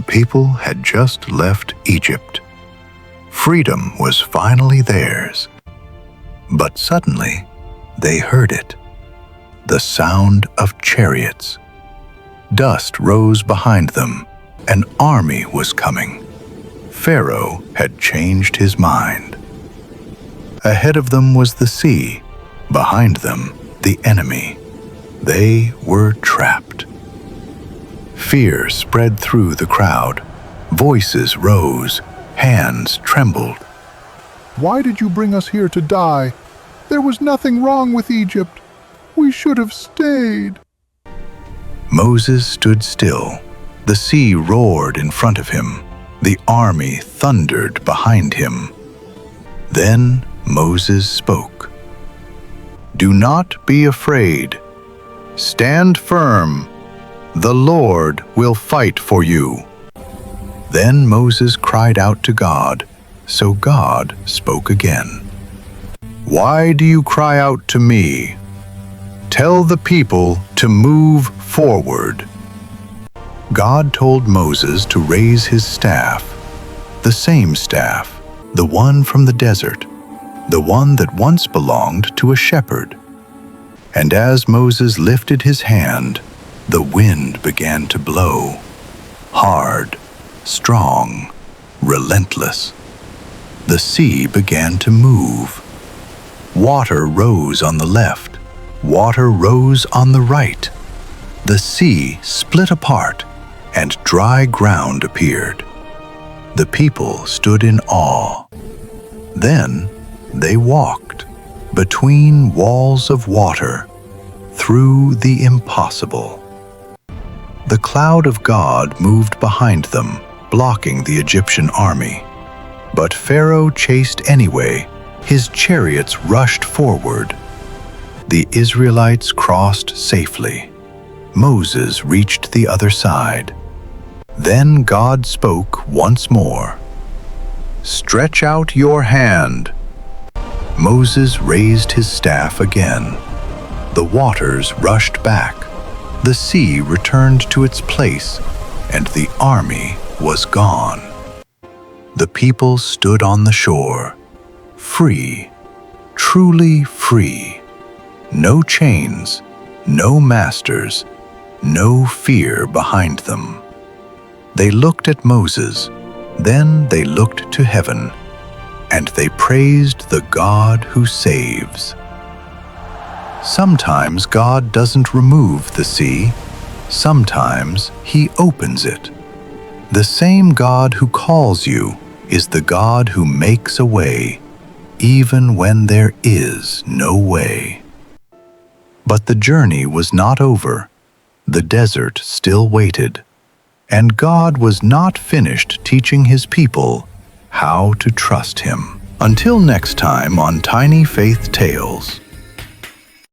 The people had just left Egypt. Freedom was finally theirs. But suddenly, they heard it. The sound of chariots. Dust rose behind them. An army was coming. Pharaoh had changed his mind. Ahead of them was the sea. Behind them, the enemy. They were trapped. Fear spread through the crowd. Voices rose. Hands trembled. Why did you bring us here to die? There was nothing wrong with Egypt. We should have stayed. Moses stood still. The sea roared in front of him. The army thundered behind him. Then Moses spoke. Do not be afraid. Stand firm. The Lord will fight for you. Then Moses cried out to God, so God spoke again. Why do you cry out to me? Tell the people to move forward. God told Moses to raise his staff, the same staff, the one from the desert, the one that once belonged to a shepherd. And as Moses lifted his hand, the wind began to blow, hard, strong, relentless. The sea began to move. Water rose on the left, water rose on the right. The sea split apart, and dry ground appeared. The people stood in awe. Then they walked between walls of water, through the impossible. The cloud of God moved behind them, blocking the Egyptian army. But Pharaoh chased anyway. His chariots rushed forward. The Israelites crossed safely. Moses reached the other side. Then God spoke once more. Stretch out your hand. Moses raised his staff again. The waters rushed back. The sea returned to its place, and the army was gone. The people stood on the shore, free, truly free. No chains, no masters, no fear behind them. They looked at Moses, then they looked to heaven, and they praised the God who saves. Sometimes God doesn't remove the sea. Sometimes He opens it. The same God who calls you is the God who makes a way, even when there is no way. But the journey was not over. The desert still waited, and God was not finished teaching His people how to trust Him. Until next time on Tiny Faith Tales.